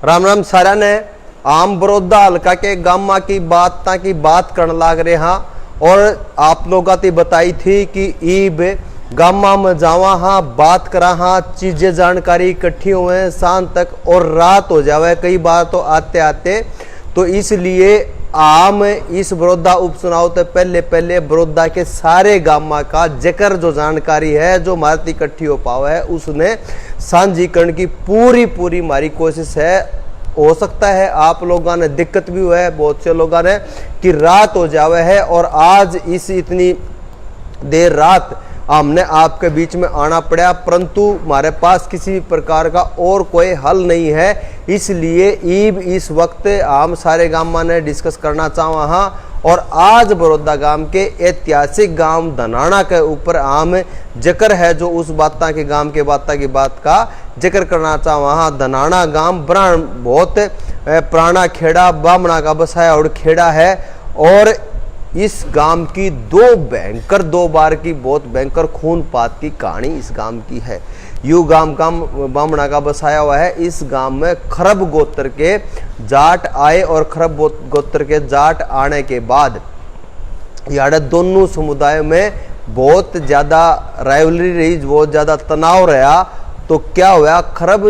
राम राम सारा ने आम बड़ौदा हल्का के गामा की बात करने लाग रहे हाँ। और आप लोगों ने बताई थी कि ईब गामा में जावा हाँ, बात करा हाँ, चीजें जानकारी इकट्ठी हुए शाम तक और रात हो जावे कई बार तो आते आते। तो इसलिए आम इस बड़ौदा उपचुनाव से पहले बड़ौदा के सारे गामा का जिक्र जो जानकारी है जो हमारी इकट्ठी हो पावा है उसने साझीकरण की पूरी हमारी कोशिश है। हो सकता है आप लोगों ने दिक्कत भी हुआ है बहुत से लोगों ने कि रात हो जावे है और आज इस इतनी देर रात हमने आपके बीच में आना पड़ा, परंतु हमारे पास किसी भी प्रकार का और कोई हल नहीं है। इसलिए ईब इस वक्त हम सारे गांव ने डिस्कस करना चाहवा हाँ। और आज बड़ौदा गांव के ऐतिहासिक गांव धनाना के ऊपर आम जिक्र है जो उस बात की बात का जिक्र करना चाहवा हाँ। धनाना गांव बहुत पुराना खेड़ा बामणा का बसाया और खेड़ा है और इस गांव की दो बार की बहुत भयंकर खूनपात की कहानी इस गांव की है। यू गांव बामणा का बसाया हुआ है। इस गांव में खरब गोत्र के जाट आए और खरब गोत्र के जाट आने के बाद यार दोनों समुदायों में बहुत ज़्यादा राइवलरी रही, बहुत ज़्यादा तनाव रहा। तो क्या हुआ, खरब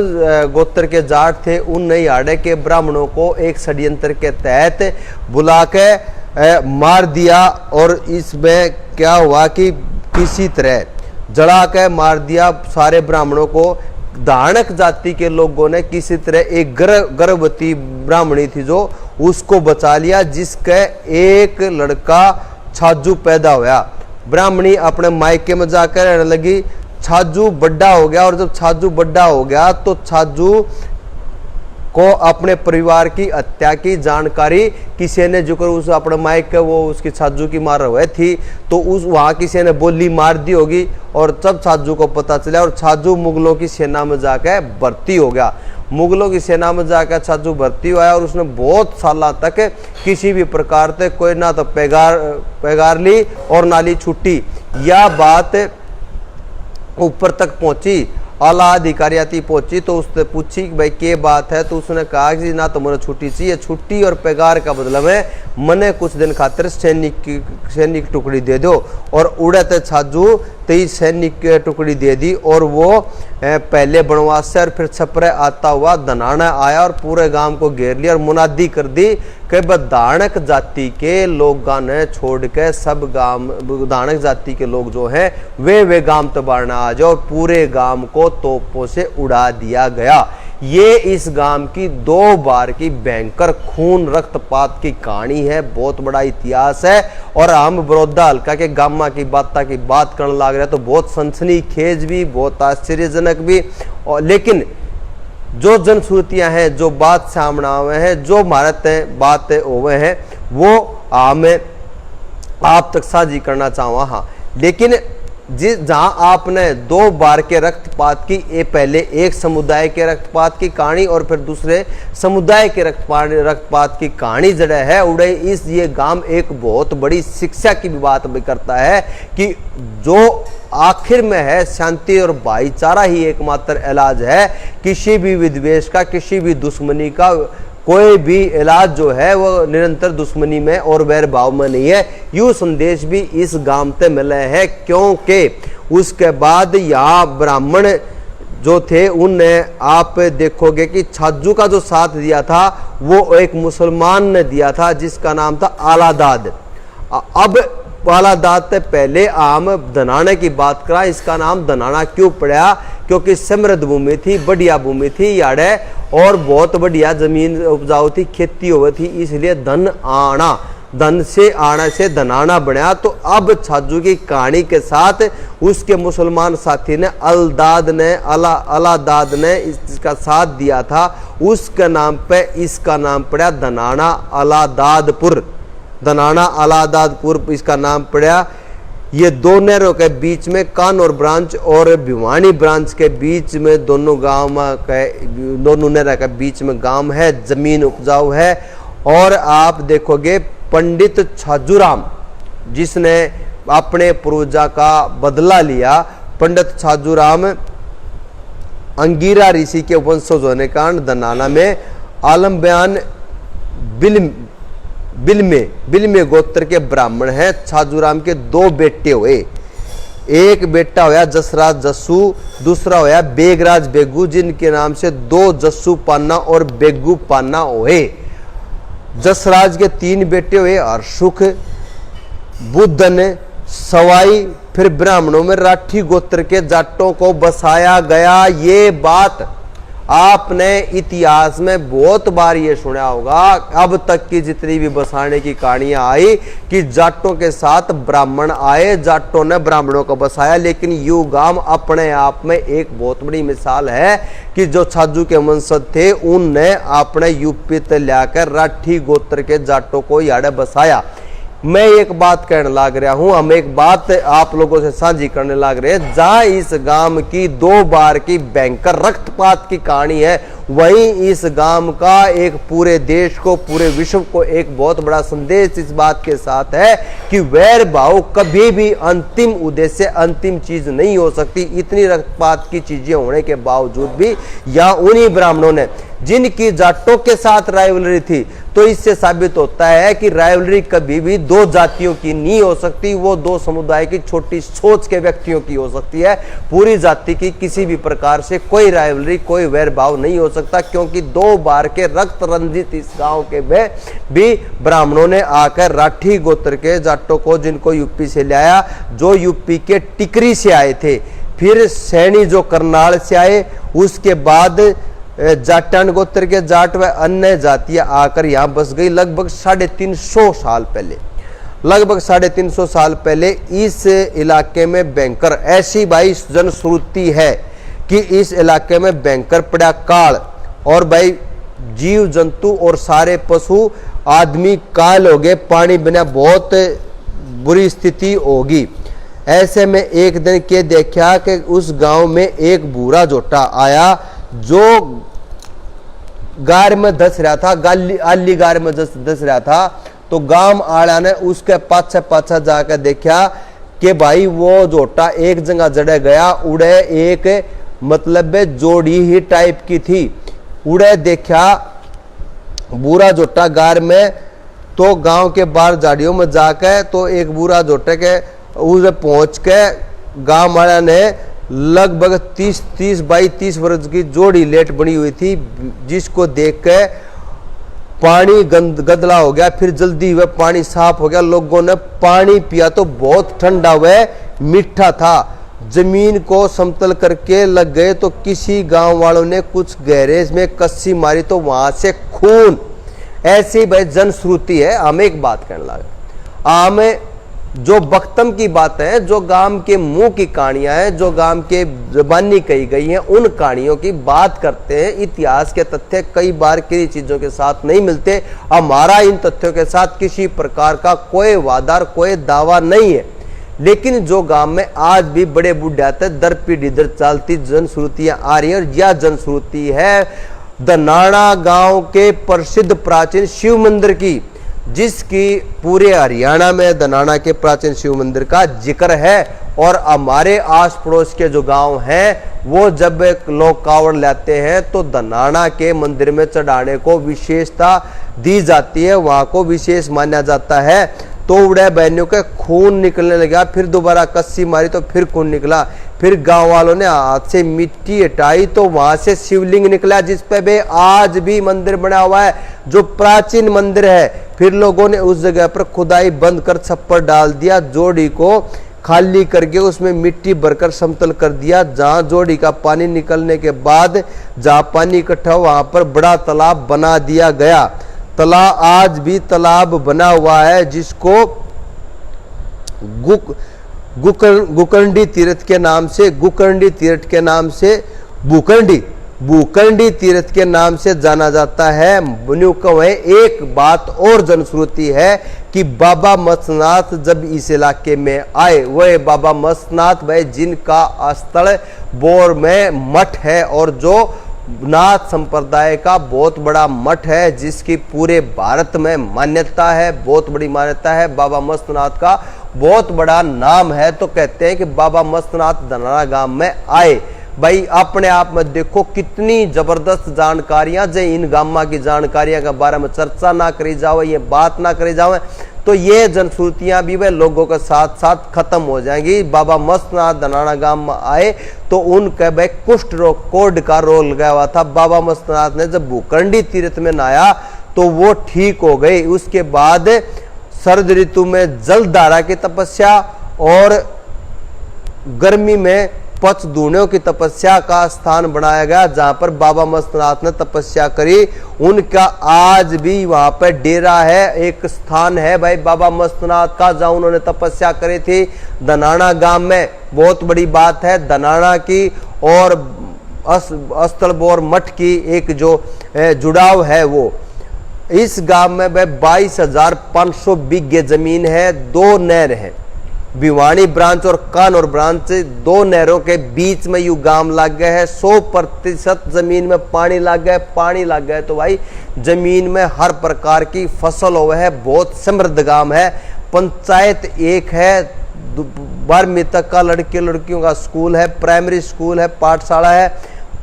गोत्र के जाट थे उन यार्डे के ब्राह्मणों को एक षड्यंत्र के तहत बुला के मार दिया। और इसमें क्या हुआ कि किसी तरह जला के मार दिया सारे ब्राह्मणों को। दानक जाति के लोगों ने किसी तरह एक गर्भवती ब्राह्मणी थी जो उसको बचा लिया, जिसके एक लड़का छाजू पैदा हुआ। ब्राह्मणी अपने मायके में जाकर रहने लगी। छाजू बड्डा हो गया और जब छाजू बड्डा हो गया तो छाजू को अपने परिवार की हत्या की जानकारी किसी ने जो कर उस अपने माइक वो उसकी छाजू की मार हुए थी तो उस वहाँ किसी ने बोली मार दी होगी। और तब छाजू को पता चला और छाजू मुगलों की सेना में जाकर भर्ती हो गया। मुगलों की सेना में जाकर छाजू भर्ती हुआ और उसने बहुत साल तक किसी भी प्रकार से कोई ना तो पैगार ली और ना ली छुट्टी। यह बात ऊपर तक पहुंची, आला अधिकारी आती पहुंची तो उसने पूछी कि भाई क्या बात है। तो उसने कहा कि ना तो मुझे छुट्टी चाहिए, छुट्टी और पैगार का बदला में मने कुछ दिन खातिर सैनिक टुकड़ी दे दो। और उड़ते छाजू तेई सैनिक टुकड़ी दे दी और वो पहले बनवास से और फिर छपरे आता हुआ धनाना आया और पूरे गांव को घेर लिया और मुनादी कर दी कि दानक जाति के लोगों ने छोड़ के सब गांव दानक जाति के लोग जो हैं वे गांव तबाड़ना आ जाओ। पूरे गांव को तोपों से उड़ा दिया गया। ये इस गांव की 2 बार की भयंकर खून रक्तपात की कहानी है, बहुत बड़ा इतिहास है। और हम बड़ौदा हल्का के गामा की बात करने लग रहे तो बहुत सनसनीखेज भी, बहुत आश्चर्यजनक भी। और लेकिन जो जनश्रुतियां हैं, जो बात सामने आवे हैं, जो बातें हुए हैं वो आप तक साझी करना चाहूँगा हाँ। लेकिन जहां आपने 2 बार के रक्तपात की, पहले एक समुदाय के रक्तपात की कहानी और फिर दूसरे समुदाय के रक्तपात की कहानी जड़ा है उड़े इस ये गांव एक बहुत बड़ी शिक्षा की भी बात भी करता है कि जो आखिर में है शांति और भाईचारा ही एकमात्र इलाज है। किसी भी विद्वेष का, किसी भी दुश्मनी का कोई भी इलाज जो है वो निरंतर दुश्मनी में और वैर भाव में नहीं है। यूँ संदेश भी इस गांव से मिले हैं क्योंकि उसके बाद यहाँ ब्राह्मण जो थे उनने आप देखोगे कि छाजू का जो साथ दिया था वो एक मुसलमान ने दिया था जिसका नाम था आलादाद। अब आलादाद से पहले आम धनाने की बात करा, इसका नाम धनाना क्यों पड़ा क्योंकि समृद्ध भूमि थी, बढ़िया भूमि थी याड़े और बहुत बढ़िया जमीन उपजाऊ थी, खेती हुई थी, इसलिए धन से आना से धनाना बना। तो अब छाजू की कहानी के साथ उसके मुसलमान साथी ने अलादाद ने इसका साथ दिया था, उसके नाम पे इसका नाम पड़ा धनाना अलादादपुर। धनाना अलादादपुर इसका नाम पड़ा। ये 2 नहरों के बीच में कानौर ब्रांच और भिवानी ब्रांच के बीच में दोनों नहरों के बीच में गांव है, जमीन उपजाऊ है। और आप देखोगे पंडित छाजूराम जिसने अपने पूर्वजा का बदला लिया, पंडित छाजूराम अंगीरा ऋषि के वंशज होने के कारण धनाना में आलम बयान बिलमे गोत्र के ब्राह्मण हैं। छाजूराम के 2 बेटे हुए, एक बेटा होया जसराज जस्सू, दूसरा होया बेगराज बेगू, जिनके नाम से 2 जस्सू पान्ना और बेगू पान्ना हुए। जसराज के 3 बेटे हुए, हरसुख, बुद्धन, सवाई। फिर ब्राह्मणों में राठी गोत्र के जाटों को बसाया गया। ये बात आपने इतिहास में बहुत बार ये सुना होगा, अब तक की जितनी भी बसाने की कहानियां आई कि जाटों के साथ ब्राह्मण आए, जाटों ने ब्राह्मणों को बसाया। लेकिन यू गांव अपने आप में एक बहुत बड़ी मिसाल है कि जो छाजू के वंशज थे उनने अपने यूपी से लाकर राठी गोत्र के जाटों को याडे बसाया। मैं एक बात कहने लग रहा हूं, हम एक बात आप लोगों से साझी करने लग रहे हैं। जहां इस गांव की 2 बार की भयंकर रक्तपात की कहानी है, वहीं इस गांव का एक पूरे देश को, पूरे विश्व को एक बहुत बड़ा संदेश इस बात के साथ है कि वैर भाव कभी भी अंतिम उद्देश्य, अंतिम चीज नहीं हो सकती। इतनी रक्तपात की चीजें होने के बावजूद भी यहाँ उन्हीं ब्राह्मणों ने, जिनकी जाटों के साथ राइवलरी थी, तो इससे साबित होता है कि राइवलरी कभी भी 2 जातियों की नहीं हो सकती, वो 2 समुदाय की छोटी सोच के व्यक्तियों की हो सकती है। पूरी जाति की किसी भी प्रकार से कोई राइवलरी, कोई वैरभाव नहीं हो सकता, क्योंकि 2 बार के रक्त रंजित इस गांव के भी ब्राह्मणों ने आकर राठी गोत्र के जाटों को, जिनको यूपी से लाया, जो यूपी के टिकरी से आए थे, फिर सैनी जो करनाल से आए, उसके बाद जाटन गोत्र के जाट व अन्य जातियां आकर यहाँ बस गई। लगभग 350 साल पहले, लगभग 350 साल पहले इस इलाके में भयंकर, ऐसी भाई जनश्रुति है कि इस इलाके में भयंकर पड़ा काल, और भाई जीव जंतु और सारे पशु आदमी काल हो गए, पानी बिना बहुत बुरी स्थिति होगी। ऐसे में एक दिन के देखा कि उस गांव में एक बूढ़ा जोटा आया, जो गार में धस रहा था, आली गार में धस रहा था। तो गांव आड़ा ने उसके पाछे पाछे जाकर देखा कि भाई वो जोटा एक जगह जड़े गया, उड़े एक मतलब जोड़ी ही टाइप की थी, उड़े देखा बूढ़ा जोटा गार में। तो गांव के बाहर झाड़ियों में जाकर तो एक बूढ़ा जोटे के उसे पहुंच के गांव वाला ने लगभग 30 बाई 30 वर्ष की जोड़ी लेट बनी हुई थी, जिसको देख के पानी गंदला हो गया। फिर जल्दी हुए पानी साफ हो गया, लोगों ने पानी पिया तो बहुत ठंडा हुआ, मीठा था। जमीन को समतल करके लग गए तो किसी गांव वालों ने कुछ गहरे में कस्सी मारी तो वहां से खून। ऐसी भाई जनश्रुति है। हम एक बात कहने लगे, हमें जो बख्तम की बातें हैं, जो गांव के मुंह की कहानियां हैं, जो गांव के जबानी कही गई हैं, उन कहानियों की बात करते हैं। इतिहास के तथ्य कई बार किसी चीजों के साथ नहीं मिलते। हमारा इन तथ्यों के साथ किसी प्रकार का कोई वादा, कोई दावा नहीं है। लेकिन जो गांव में आज भी बड़े बूढ़े आते दर पीढ़ी दर चलती जनश्रुतियां आ रही है, और यह जनश्रुति है दनाना गांव के प्रसिद्ध प्राचीन शिव मंदिर की, जिसकी पूरे हरियाणा में दनाना के प्राचीन शिव मंदिर का जिक्र है। और हमारे आस पड़ोस के जो गांव हैं, वो जब लोग कावड़ लाते हैं तो दनाना के मंदिर में चढ़ाने को विशेषता दी जाती है, वहां को विशेष माना जाता है। तो उड़े बहनों के खून निकलने लगा, फिर दोबारा कस्सी मारी तो फिर खून निकला। फिर गांव वालों ने हाथ से मिट्टी हटाई तो वहां से शिवलिंग निकला, जिस पे भी आज भी मंदिर बना हुआ है, जो प्राचीन मंदिर है। फिर लोगों ने उस जगह पर खुदाई बंद कर छप्पर डाल दिया, जोड़ी को खाली करके उसमें मिट्टी भरकर समतल कर दिया। जहां जोड़ी का पानी निकलने के बाद जहां पानी इकट्ठा वहां पर बड़ा तालाब बना दिया गया। तालाब आज भी तालाब बना हुआ है, जिसको गुकंडी तीर्थ के नाम से, गुकंडी तीर्थ के नाम से भूखंडी तीर्थ के नाम से जाना जाता है। एक बात और जनश्रुति है कि बाबा मत्स्यनाथ जब इस इलाके में आए, वह बाबा मत्स्यनाथ भाई जिनका स्थल बोर में मठ है, और जो नाथ संप्रदाय का बहुत बड़ा मठ है, जिसकी पूरे भारत में मान्यता है, बहुत बड़ी मान्यता है। बाबा मत्स्यनाथ का बहुत बड़ा नाम है। तो कहते हैं कि बाबा मत्स्यनाथ दनाना गांव में आए, भाई अपने आप में देखो कितनी जबरदस्त जानकारियां जो इन गामा की जानकारियां के बारे में चर्चा ना करी जावे, ये बात ना करी जावे तो ये जनश्रुतियां भी वे लोगों के साथ साथ खत्म हो जाएंगी। बाबा मस्तनाथ धनाना गांव में आए तो उनके भाई कुष्ठ रोग कोड का रोल गया हुआ था। बाबा मस्तनाथ ने जब भूखंडी तीर्थ में नहाया तो वो ठीक हो गई। उसके बाद शरद ऋतु में जलधारा की तपस्या और गर्मी में पच दूणों की तपस्या का स्थान बनाया गया, जहां पर बाबा मस्तनाथ ने तपस्या करी। उनका आज भी वहां पर डेरा है, एक स्थान है भाई बाबा मस्तनाथ का, जहां उन्होंने तपस्या करी थी धनाना गांव में। बहुत बड़ी बात है धनाना की और अस्तलबोर मठ की एक जो जुड़ाव है वो। इस गांव में भाई 22,500 बीघे जमीन है, 2 नहर है, भिवानी ब्रांच और कानौर ब्रांच, 2 नहरों के बीच में यू गांव लग गए है। 100% जमीन में पानी लग गया, पानी लग गया तो भाई जमीन में हर प्रकार की फसल हुआ है। बहुत समृद्ध गांव है। पंचायत एक है, 12वीं तक का लड़के लड़कियों का स्कूल है, प्राइमरी स्कूल है, पाठशाला है,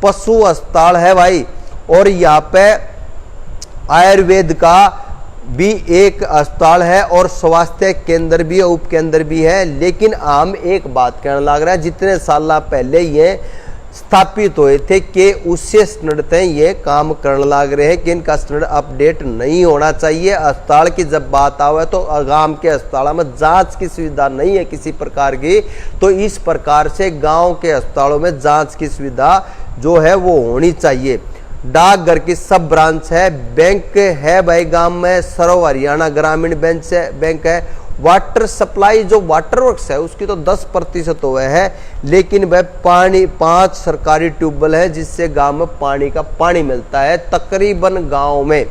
पशु अस्पताल है भाई। और यहाँ पे आयुर्वेद का भी एक अस्पताल है और स्वास्थ्य केंद्र भी है, उप केंद्र भी है। लेकिन हम एक बात कहने लग रहा है, जितने साल पहले ये स्थापित हुए थे कि उससे स्टैंडर्ड ये काम करने लग रहे हैं कि इनका स्टैंडर्ड अपडेट नहीं होना चाहिए। अस्पताल की जब बात आवे तो गांव के अस्पतालों में जांच की सुविधा नहीं है किसी प्रकार की, तो इस प्रकार से गांव के अस्पतालों में जांच की सुविधा जो है वो होनी चाहिए। डाकघर की सब ब्रांच है, बैंक है भाई गांव में, सर्व हरियाणा ग्रामीण बैंक है। वाटर सप्लाई जो वाटर वर्क्स है उसकी तो 10% हुए है, लेकिन वह पानी 5 सरकारी ट्यूबवेल है जिससे गांव में पानी का पानी मिलता है। तकरीबन गांव में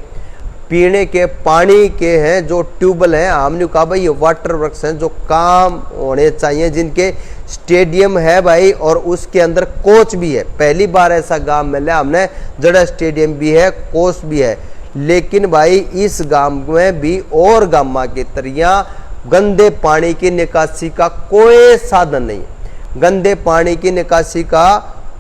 पीने के पानी के हैं जो ट्यूबवेल हैं, हमने कहा भाई ये वाटर वर्क्स हैं जो काम होने चाहिए, जिनके स्टेडियम है भाई और उसके अंदर कोच भी है। पहली बार ऐसा गांव मिला हमने जड़ा स्टेडियम भी है, कोच भी है। लेकिन भाई इस गांव में भी और गांव की तरह गंदे पानी की निकासी का कोई साधन नहीं है, गंदे पानी की निकासी का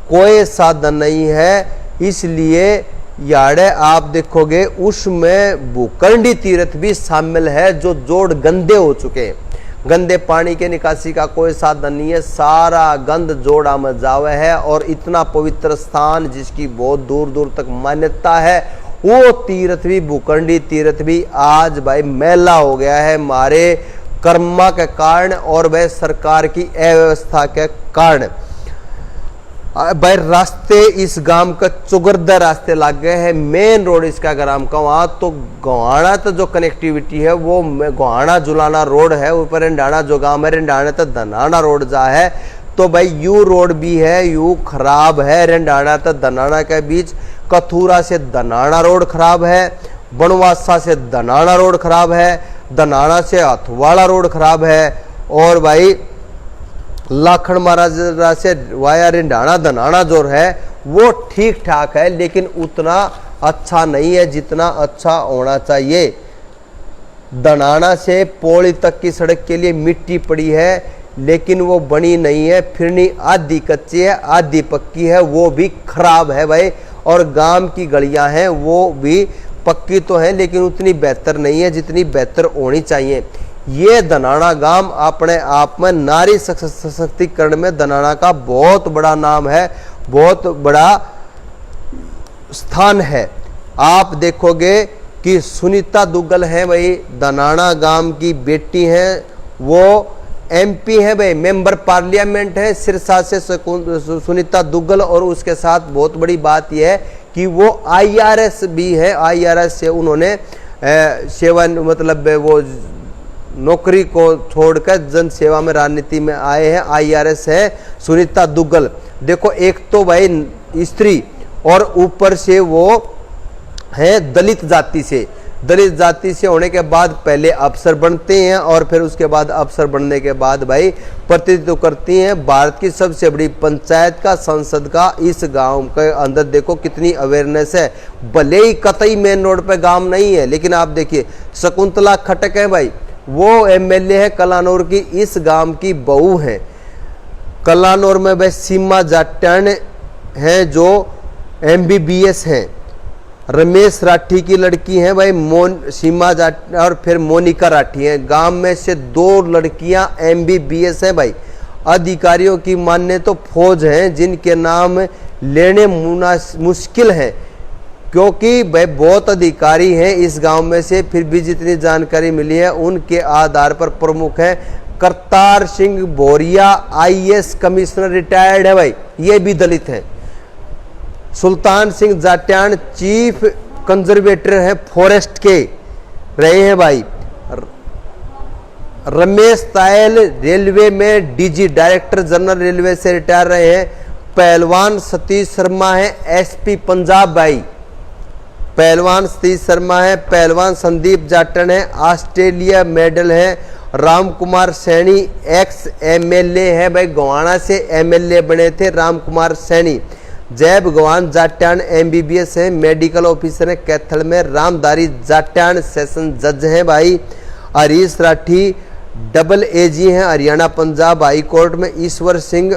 कोई साधन नहीं है। इसलिए याड़े आप देखोगे उसमें भूखंडी तीर्थ भी शामिल है जो जोड़ गंदे हो चुके हैं। गंदे पानी के निकासी का कोई साधन नहीं है, सारा गंद जोड़ा में जावे है। और इतना पवित्र स्थान जिसकी बहुत दूर दूर तक मान्यता है, वो तीर्थ भी भूखंडी तीर्थ भी आज भाई मैला हो गया है हमारे कर्मा के कारण और वह सरकार की अव्यवस्था के कारण। भाई रास्ते इस गांव का चुगरदा रास्ते लग गए हैं। मेन रोड इसका अगर हम कहूँ तो गोहाना तो जो कनेक्टिविटी है वो गोहाना जुलाना रोड है, ऊपर रिंडाना जो गांव है रिंडाना तो धनाना रोड जा है, तो भाई यू रोड भी है, यू खराब है। रिंडाना तो धनाना के बीच कथूरा से धनाना रोड खराब है, बनवासा से धनाना रोड खराब है, धनाना से हथवाड़ा रोड खराब है, और भाई लाखन महाराज से वाया रिंडाना धनाना जो है वो ठीक ठाक है, लेकिन उतना अच्छा नहीं है जितना अच्छा होना चाहिए। धनाना से पौड़ी तक की सड़क के लिए मिट्टी पड़ी है लेकिन वो बनी नहीं है, फिरनी आधी कच्ची है आधी पक्की है, वो भी खराब है भाई। और गांव की गलियां हैं वो भी पक्की तो हैं लेकिन उतनी बेहतर नहीं है जितनी बेहतर होनी चाहिए। ये धनाना गांव अपने आप में नारी सशक्तिकरण में धनाना का बहुत बड़ा नाम है, बहुत बड़ा स्थान है। आप देखोगे कि सुनीता दुग्गल है भाई, धनाना गांव की बेटी हैं, वो एमपी है भाई, मेंबर पार्लियामेंट है सिरसा से सुनीता दुग्गल। और उसके साथ बहुत बड़ी बात यह है कि वो IRS भी है, IRS से उन्होंने सेवा मतलब वो नौकरी को छोड़कर जन सेवा में राजनीति में आए हैं, IRS है सुनीता दुग्गल। देखो एक तो भाई स्त्री और ऊपर से वो है दलित जाति से, दलित जाति से होने के बाद पहले अफसर बनते हैं और फिर उसके बाद अफसर बनने के बाद भाई प्रतिनिधित्व करती हैं भारत की सबसे बड़ी पंचायत का, संसद का। इस गांव के अंदर देखो कितनी अवेयरनेस है, भले ही कतई मेन रोड पे गांव नहीं है, लेकिन आप देखिए शकुंतला खटक है भाई, वो MLA है कलानौर की, इस गांव की बहू है। कलानौर में भाई सीमा जाट्यान हैं जो MBBS हैं। रमेश राठी की लड़की हैं भाई सीमा जाट और फिर मोनिका राठी हैं। गांव में से 2 लड़कियां MBBS हैं भाई। अधिकारियों की माने तो फौज हैं जिनके नाम लेने मुश्किल हैं, क्योंकि भाई बहुत अधिकारी हैं इस गांव में से। फिर भी जितनी जानकारी मिली है उनके आधार पर प्रमुख है करतार सिंह भोरिया, IAS कमिश्नर रिटायर्ड है भाई, ये भी दलित हैं। सुल्तान सिंह जाट्यान चीफ कंजर्वेटर है फॉरेस्ट के रहे हैं भाई। रमेश तायल रेलवे में DG डायरेक्टर जनरल रेलवे से रिटायर रहे हैं। पहलवान सतीश शर्मा है SP पंजाब भाई, पहलवान सतीश शर्मा है। पहलवान संदीप जाटन है, ऑस्ट्रेलिया मेडल है। राम कुमार सैनी एक्स MLA है भाई, गोवाना से MLA बने थे राम कुमार सैनी। जय भगवान जाट्यान MBBS है, मेडिकल ऑफिसर है कैथल में। रामधारी जाट्यान सेशन जज हैं भाई। हरीश राठी AAG हैं हरियाणा पंजाब हाई कोर्ट में। ईश्वर सिंह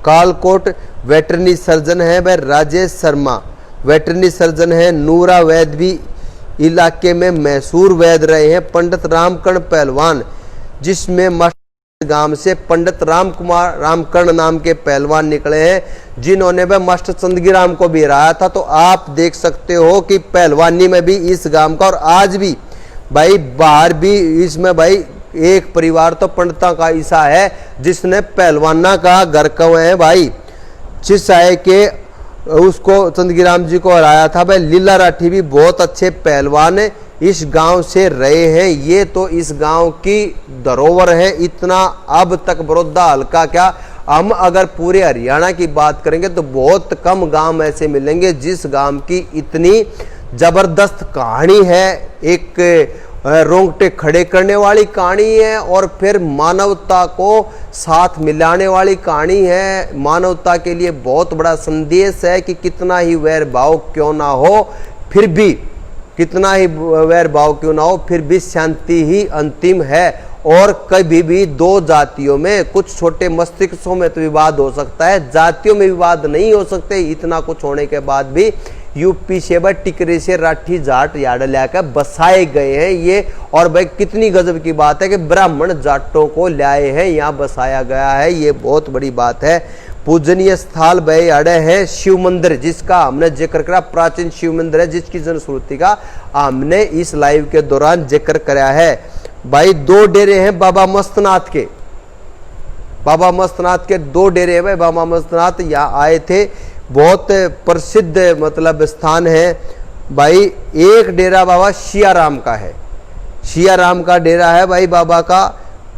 कालकोट वेटरनरी सर्जन है भाई। राजेश शर्मा वेटरनरी सर्जन है। नूरा वैद भी इलाके में मैसूर वैद रहे हैं। पंडित रामकर्ण पहलवान, जिसमें गांव से पंडित रामकर्ण नाम के पहलवान निकले हैं, जिन्होंने वह मास्टर चंदगीराम को भी हराया था। तो आप देख सकते हो कि पहलवानी में भी इस गांव का, और आज भी भाई बाहर भी इसमें भाई एक परिवार तो पंडिता का ऐसा है जिसने पहलवाना का घर कवे है भाई। चिसाए के उसको चंदगीराम जी को हराया था भाई। लीला राठी भी बहुत अच्छे पहलवान इस गांव से रहे हैं। ये तो इस गांव की धरोहर है। इतना अब तक बड़ौदा हल्का क्या, हम अगर पूरे हरियाणा की बात करेंगे तो बहुत कम गांव ऐसे मिलेंगे जिस गांव की इतनी जबरदस्त कहानी है। एक रोंगटे खड़े करने वाली कहानी है और फिर मानवता को साथ मिलाने वाली कहानी है। मानवता के लिए बहुत बड़ा संदेश है कि कितना ही वैर भाव क्यों ना हो, फिर भी कितना ही वैर भाव क्यों ना हो, फिर भी शांति ही अंतिम है। और कभी भी 2 जातियों में, कुछ छोटे मस्तिष्कों में तो विवाद हो सकता है, जातियों में विवाद नहीं हो सकते। इतना कुछ होने के बाद भी यूपी से भाई टिकरे से राठी जाट यार्ड लाकर बसाए गए हैं ये। और भाई कितनी गजब की बात है कि ब्राह्मण जाटों को लाए हैं, यहाँ बसाया गया है, ये बहुत बड़ी बात है। पूजनीय स्थल भाई अड़े है शिव मंदिर, जिसका हमने जिक्र करा, प्राचीन शिव मंदिर है जिसकी जनश्रुति का हमने इस लाइव के दौरान जिक्र कराया है भाई। 2 डेरे हैं बाबा मस्तनाथ के, बाबा मस्तनाथ के 2 डेरे हैं भाई। बाबा मस्तनाथ यहाँ आए थे, बहुत प्रसिद्ध मतलब स्थान है भाई। एक डेरा बाबा सियाराम का है, सियाराम का डेरा है भाई बाबा का।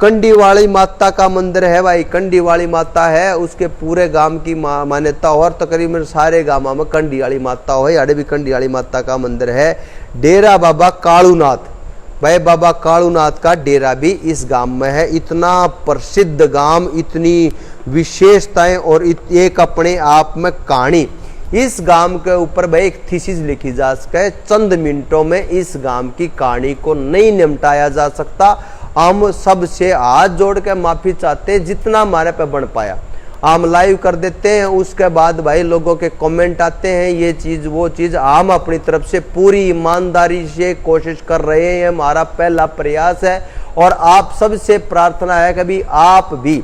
कंडी वाली माता का मंदिर है भाई, कंडी वाली माता है, उसके पूरे गांव की मान्यता और तकरीबन सारे गांवों में कंडी वाली माता हो, अड़े भी कंडी वाली माता का मंदिर है। डेरा बाबा कालूनाथ भाई, बाबा कालूनाथ का डेरा भी इस गांव में है। इतना प्रसिद्ध गांव, इतनी विशेषताएं और एक अपने आप में कहानी। इस गांव के ऊपर भाई एक थीसिस लिखी जा सके, चंद मिनटों में इस गांव की कहानी को नहीं निपटाया जा सकता। हम सबसे हाथ जोड़ के माफी चाहते हैं, जितना हमारे पे बन पाया हम लाइव कर देते हैं। उसके बाद भाई लोगों के कमेंट आते हैं, ये चीज़ वो चीज़। हम अपनी तरफ से पूरी ईमानदारी से कोशिश कर रहे हैं, हमारा पहला प्रयास है। और आप सबसे प्रार्थना है कि भी आप भी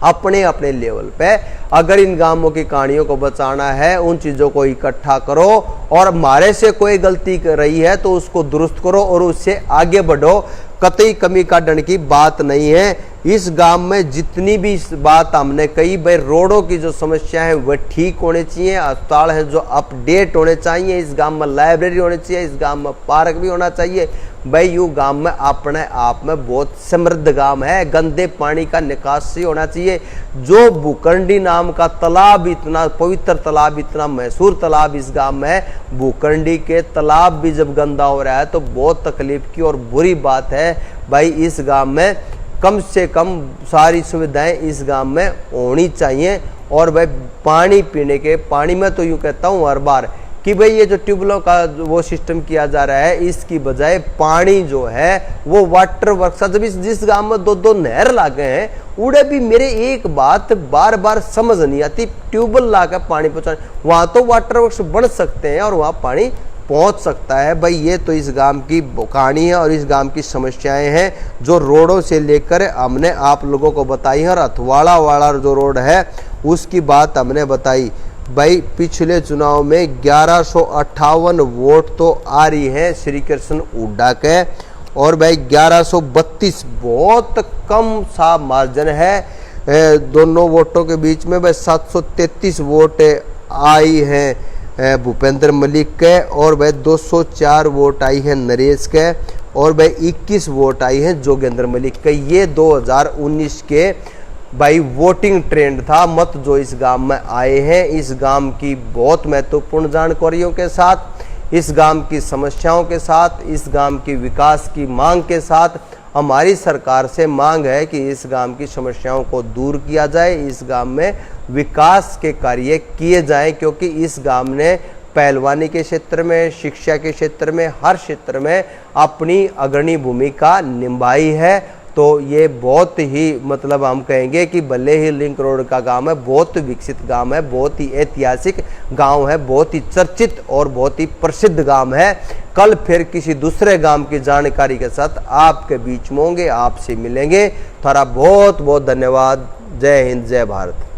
अपने अपने लेवल पे अगर इन गांवों की कहानियों को बचाना है, उन चीज़ों को इकट्ठा करो और हमारे से कोई गलती कर रही है तो उसको दुरुस्त करो और उससे आगे बढ़ो। कतई कमी का डर की बात नहीं है। इस गांव में जितनी भी बात हमने कही भाई, रोडों की जो समस्या है वह ठीक होने चाहिए, अस्पताल है जो अपडेट होने चाहिए, इस गांव में लाइब्रेरी होनी चाहिए, इस गांव में पार्क भी होना चाहिए भाई। यूँ गांव में अपने आप में बहुत समृद्ध गांव है। गंदे पानी का निकासी होना चाहिए। जो भूखंडी नाम का तालाब, इतना पवित्र तालाब, इतना मशहूर तालाब इस गांव में है, भूखंडी के तालाब भी जब गंदा हो रहा है तो बहुत तकलीफ की और बुरी बात है भाई। इस गांव में कम से कम सारी सुविधाएं इस गांव में होनी चाहिए। और भाई पानी पीने के, पानी में तो यूँ कहता हूँ हर बार कि भाई ये जो ट्यूबवेलों का वो सिस्टम किया जा रहा है, इसकी बजाय पानी जो है वो वाटर वर्क, जब जिस गांव में 2-2 नहर लागे हैं, उड़े भी मेरे एक बात बार बार समझ नहीं आती, ट्यूबवेल ला कर पानी पहुंचाने, वहां तो वाटर वर्क्स बन सकते हैं और वहां पानी पहुंच सकता है। भाई ये तो इस गांव की कहानी है और इस गांव की समस्याएं हैं जो रोडों से लेकर हमने आप लोगों को बताई है। और अथवाड़ा वाला जो रोड है उसकी बात हमने बताई। भाई पिछले चुनाव में 1158 वोट तो आ रही है श्री कृष्ण हुड्डा के, और भाई 1132 बहुत कम सा मार्जिन है दोनों वोटों के बीच में। भाई 733 वोट आई है भूपेंद्र मलिक के, और भाई 204 वोट आई है नरेश के, और भाई 21 वोट आई है जोगेंद्र मलिक के। ये 2019 के भाई वोटिंग ट्रेंड था, मत जो इस गांव में आए हैं। इस गांव की बहुत महत्वपूर्ण जानकारियों के साथ, इस गांव की समस्याओं के साथ, इस गांव की विकास की मांग के साथ हमारी सरकार से मांग है कि इस गांव की समस्याओं को दूर किया जाए, इस गांव में विकास के कार्य किए जाएं, क्योंकि इस गांव ने पहलवानी के क्षेत्र में, शिक्षा के क्षेत्र में, हर क्षेत्र में अपनी अग्रणी भूमिका निभाई है। तो ये बहुत ही मतलब हम कहेंगे कि भले ही लिंक रोड का गांव है, बहुत विकसित गांव है, बहुत ही ऐतिहासिक गांव है, बहुत ही चर्चित और बहुत ही प्रसिद्ध गांव है। कल फिर किसी दूसरे गांव की जानकारी के साथ आपके बीच में होंगे, आपसे मिलेंगे। थारा बहुत बहुत धन्यवाद। जय हिंद, जय भारत।